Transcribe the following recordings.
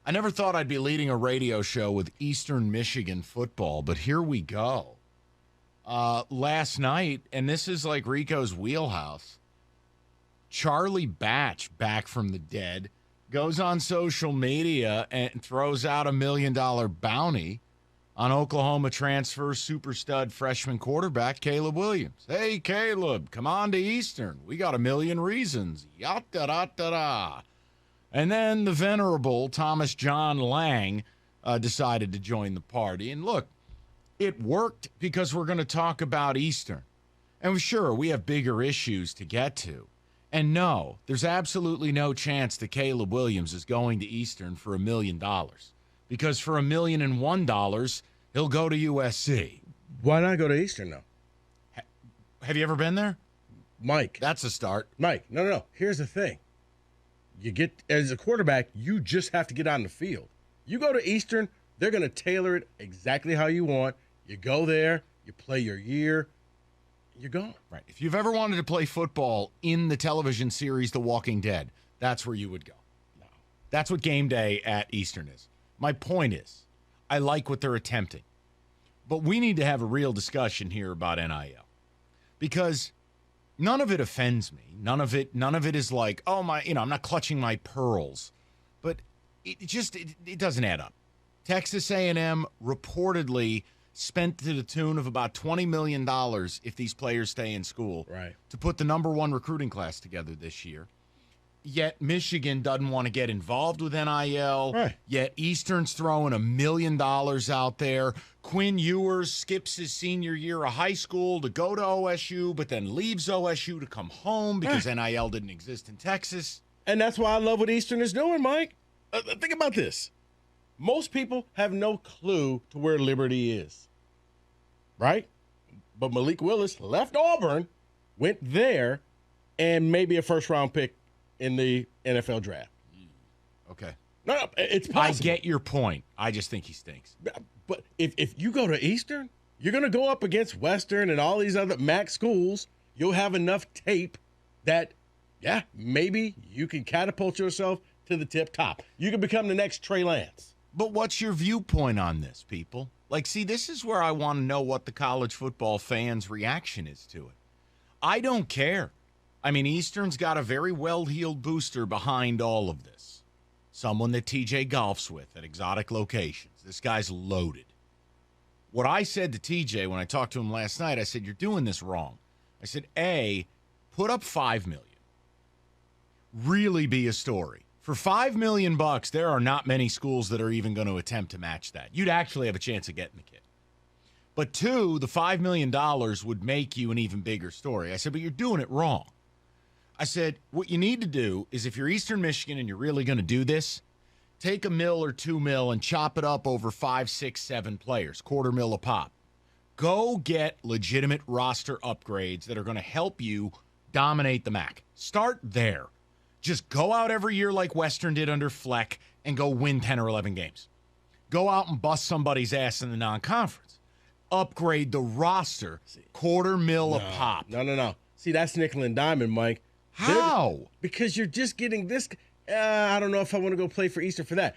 I never thought I'd be leading a radio show with Eastern Michigan football, but here we go. Last night, and this is like Rico's wheelhouse, Charlie Batch, back from the dead, goes on social media and throws out $1 million bounty on Oklahoma transfer super stud freshman quarterback Caleb Williams. Hey, Caleb, come on to Eastern. We got 1 million reasons. Yada-da-da-da. And then the venerable Thomas John Lang decided to join the party. And look, it worked because we're going to talk about Eastern. And sure, we have bigger issues to get to. And no, there's absolutely no chance that Caleb Williams is going to Eastern for $1 million. Because for $1.001 million, he'll go to USC. Why not go to Eastern, though? Have you ever been there? Mike. That's a start. Mike, no. Here's the thing. You get, as a quarterback, you just have to get on the field. You go to Eastern, they're going to tailor it exactly how you want. You go there, you play your year, you're gone. Right. If you've ever wanted to play football in the television series The Walking Dead, that's where you would go. No. That's what game day at Eastern is. My point is, I like what they're attempting. But we need to have a real discussion here about NIL. Because none of it offends me. None of it is like, oh my, I'm not clutching my pearls. But it doesn't add up. Texas A&M reportedly spent to the tune of about $20 million if these players stay in school to put the number one recruiting class together this year. Yet Michigan doesn't want to get involved with NIL. Right. Yet Eastern's throwing $1 million out there. Quinn Ewers skips his senior year of high school to go to OSU, but then leaves OSU to come home because NIL didn't exist in Texas. And that's why I love what Eastern is doing, Mike. Think about this. Most people have no clue to where Liberty is, right? But Malik Willis left Auburn, went there, and maybe a first-round pick in the NFL draft. Okay. No, it's possible. I get your point. I just think he stinks. But if you go to Eastern, you're going to go up against Western and all these other MAC schools. You'll have enough tape that, maybe you can catapult yourself to the tip top. You can become the next Trey Lance. But what's your viewpoint on this, people? Like, see, this is where I want to know what the college football fans' reaction is to it. I don't care. I mean, Eastern's got a very well-heeled booster behind all of this. Someone that TJ golfs with at exotic locations. This guy's loaded. What I said to TJ when I talked to him last night, I said, you're doing this wrong. I said, A, put up $5 million. Really be a story. For $5 million, there are not many schools that are even going to attempt to match that. You'd actually have a chance of getting the kid. But two, the $5 million would make you an even bigger story. I said, but you're doing it wrong. I said, what you need to do is if you're Eastern Michigan and you're really going to do this, take $1 million or $2 million and chop it up over 5, 6, 7 players, $250,000 a pop. Go get legitimate roster upgrades that are going to help you dominate the MAC. Start there. Just go out every year like Western did under Fleck and go win 10 or 11 games. Go out and bust somebody's ass in the non-conference. Upgrade the roster, $250,000 a pop. No. See, that's nickel and diamond, Mike. How? Because you're just getting this. I don't know if I want to go play for Eastern for that.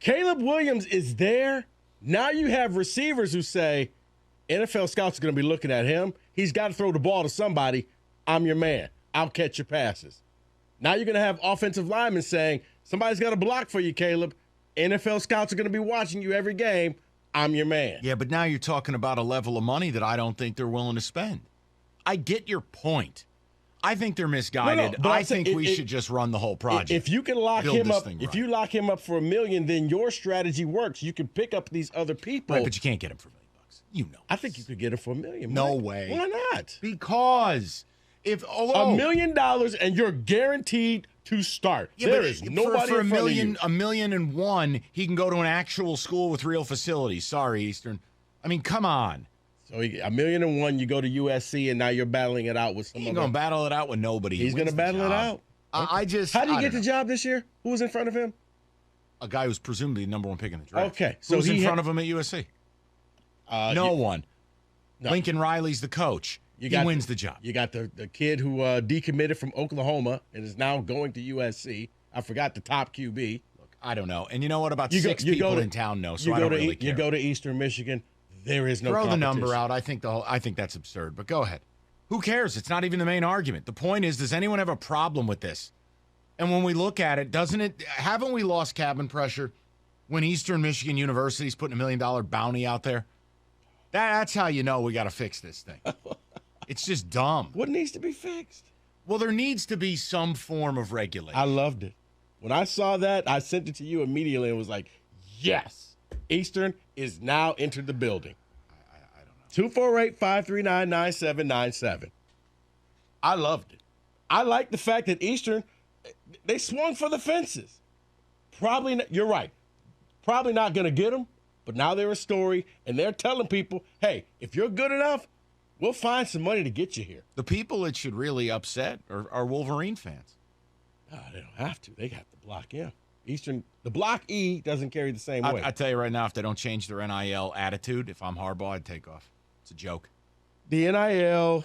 Caleb Williams is there. Now you have receivers who say, NFL scouts are going to be looking at him. He's got to throw the ball to somebody. I'm your man. I'll catch your passes. Now you're going to have offensive linemen saying, somebody's got to block for you, Caleb. NFL scouts are going to be watching you every game. I'm your man. Yeah, but now you're talking about a level of money that I don't think they're willing to spend. I get your point. I think they're misguided. No, I think we should just run the whole project. If you can lock him up, you lock him up for $1 million, then your strategy works. You can pick up these other people. Right, but you can't get him for $1 million. You know. I think you could get him for $1 million. No Mike. way. Why not? Because if $1 million and you're guaranteed to start. There is nobody for in front of you. $1.001 million, he can go to an actual school with real facilities. Sorry, Eastern. I mean, come on. So $1.001 million, you go to USC, and now you're battling it out with some. He's going to battle it out with nobody. He's going to battle it out. How did he get the job this year? Who was in front of him? A guy who's presumably the number one pick in the draft. Okay, so who's in front of him at USC? No one. No. Lincoln Riley's the coach. He wins the job. You got the kid who decommitted from Oklahoma and is now going to USC. I forgot the top QB. Look, I don't know. And you know what? About You go- six you go people to- in town know, so You I go don't to really care. you go to Eastern Michigan. There is no Throw the competition. number out. I think that's absurd. But go ahead. Who cares? It's not even the main argument. The point is, does anyone have a problem with this? And when we look at it, haven't we lost cabin pressure when Eastern Michigan University's putting $1 million bounty out there? That's how you know we got to fix this thing. It's just dumb. What needs to be fixed? Well, there needs to be some form of regulation. I loved it. When I saw that, I sent it to you immediately and was like, yes, Eastern is now entered the building. I don't know. 248-539-9797. I loved it. I like the fact that Eastern, they swung for the fences. Probably, you're right. Probably not going to get them, but now they're a story, and they're telling people, hey, if you're good enough, we'll find some money to get you here. The people it should really upset are Wolverine fans. Oh, they don't have to. They got the Block M. Eastern, the Block E doesn't carry the same weight. I tell you right now, if they don't change their NIL attitude, if I'm Harbaugh, I'd take off. It's a joke. The NIL,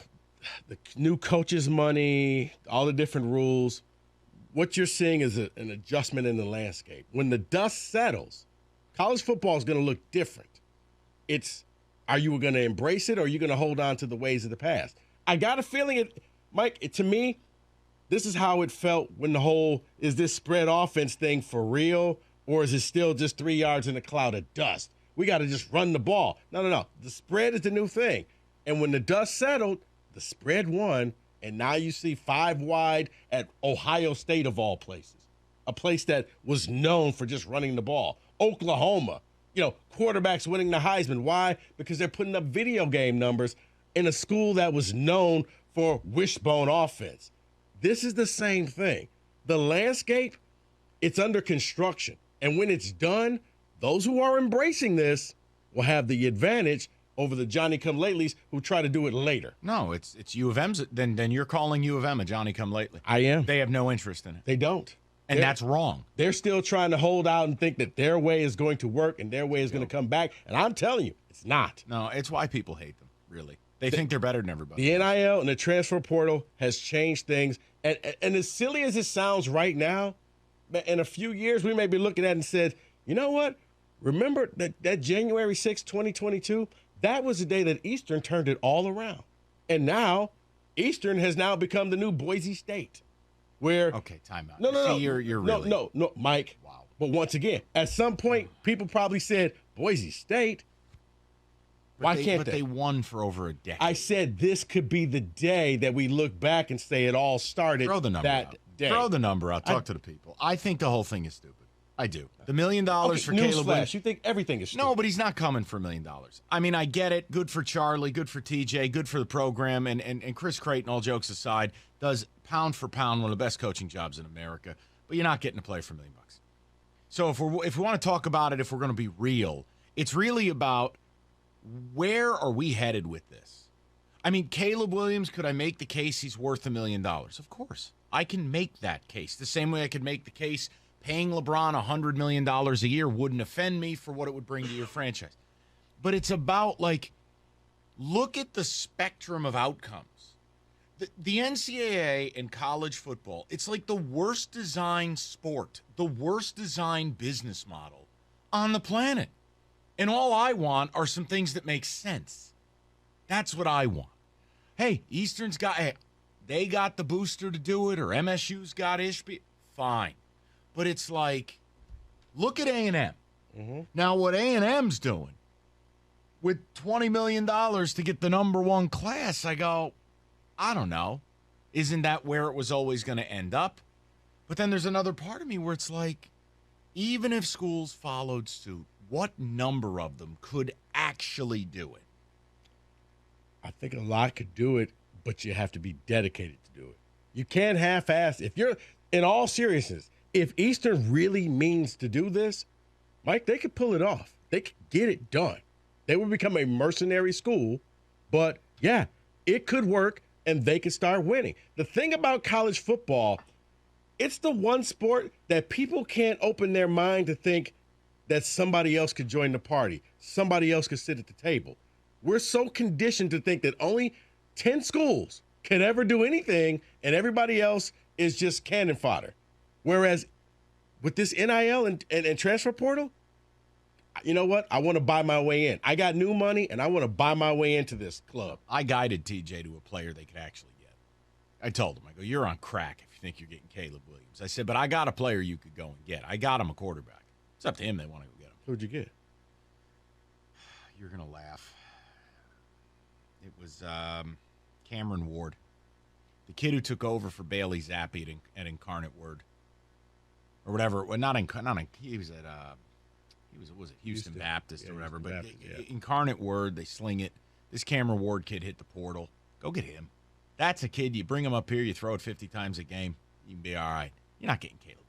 the new coaches' money, all the different rules, what you're seeing is an adjustment in the landscape. When the dust settles, college football is going to look different. Are you going to embrace it or are you going to hold on to the ways of the past? I got a feeling to me, this is how it felt when is this spread offense thing for real or is it still just 3 yards in a cloud of dust? We got to just run the ball. No. The spread is the new thing. And when the dust settled, the spread won, and now you see 5 wide at Ohio State of all places, a place that was known for just running the ball. Oklahoma, quarterbacks winning the Heisman. Why? Because they're putting up video game numbers in a school that was known for wishbone offense. This is the same thing. The landscape, it's under construction. And when it's done, those who are embracing this will have the advantage over the Johnny-come-latelys who try to do it later. No, it's U of M's. Then you're calling U of M a Johnny-come-lately. I am. They have no interest in it. They don't. And that's wrong. They're still trying to hold out and think that their way is going to work and their way is going to come back. And I'm telling you, it's not. No, it's why people hate them, really. They think they're better than everybody. The NIL and the transfer portal has changed things. And as silly as it sounds right now, in a few years, we may be looking at it and said, you know what? Remember that January 6, 2022? That was the day that Eastern turned it all around. And now, Eastern has now become the new Boise State. Okay, time out. No. You're really... No, Mike. Wow. But once again, at some point, people probably said, Boise State? Why can't they? But they won for over a decade. I said this could be the day that we look back and say it all started Throw the number that out. day. Throw the number out. Talk to the people. I think the whole thing is stupid. I do. The $1 million for Caleb Williams. You think everything is stupid. No, but he's not coming for $1 million. I mean, I get it. Good for Charlie, good for TJ, good for the program. And Chris Creighton, all jokes aside, does pound for pound one of the best coaching jobs in America. But you're not getting to play for $1 million. So if we want to talk about it, if we're going to be real, it's really about where are we headed with this? I mean, Caleb Williams, could I make the case he's worth $1 million? Of course. I can make that case. The same way I could make the case paying LeBron $100 million a year wouldn't offend me for what it would bring to your franchise. But it's about, look at the spectrum of outcomes. The NCAA and college football, it's like the worst designed sport, the worst designed business model on the planet. And all I want are some things that make sense. That's what I want. Hey, Eastern's they got the booster to do it, or MSU's got Ishby. Fine. But it's like, look at A&M. Mm-hmm. Now, what A&M's doing with $20 million to get the number one class, I go, I don't know. Isn't that where it was always going to end up? But then there's another part of me where it's like, even if schools followed suit, what number of them could actually do it? I think a lot could do it, but you have to be dedicated to do it. You can't half-ass. If you're, in all seriousness, if Eastern really means to do this, Mike, they could pull it off. They could get it done. They would become a mercenary school, but yeah, it could work and they could start winning. The thing about college football, it's the one sport that people can't open their mind to think that somebody else could join the party. Somebody else could sit at the table. We're so conditioned to think that only 10 schools can ever do anything and everybody else is just cannon fodder. Whereas with this NIL and transfer portal, you know what? I want to buy my way in. I got new money, and I want to buy my way into this club. I guided TJ to a player they could actually get. I told him, I go, you're on crack if you think you're getting Caleb Williams. I said, but I got a player you could go and get. I got him a quarterback. It's up to him. They want to go get him. Who'd you get? You're going to laugh. It was Cameron Ward, the kid who took over for Bailey Zappi at Incarnate Word, or whatever. Well, he was at was it Houston Baptist or whatever? But Baptist, Incarnate Word, they sling it. This Cameron Ward kid hit the portal. Go get him. That's a kid. You bring him up here, you throw it 50 times a game, you can be all right. You're not getting Caleb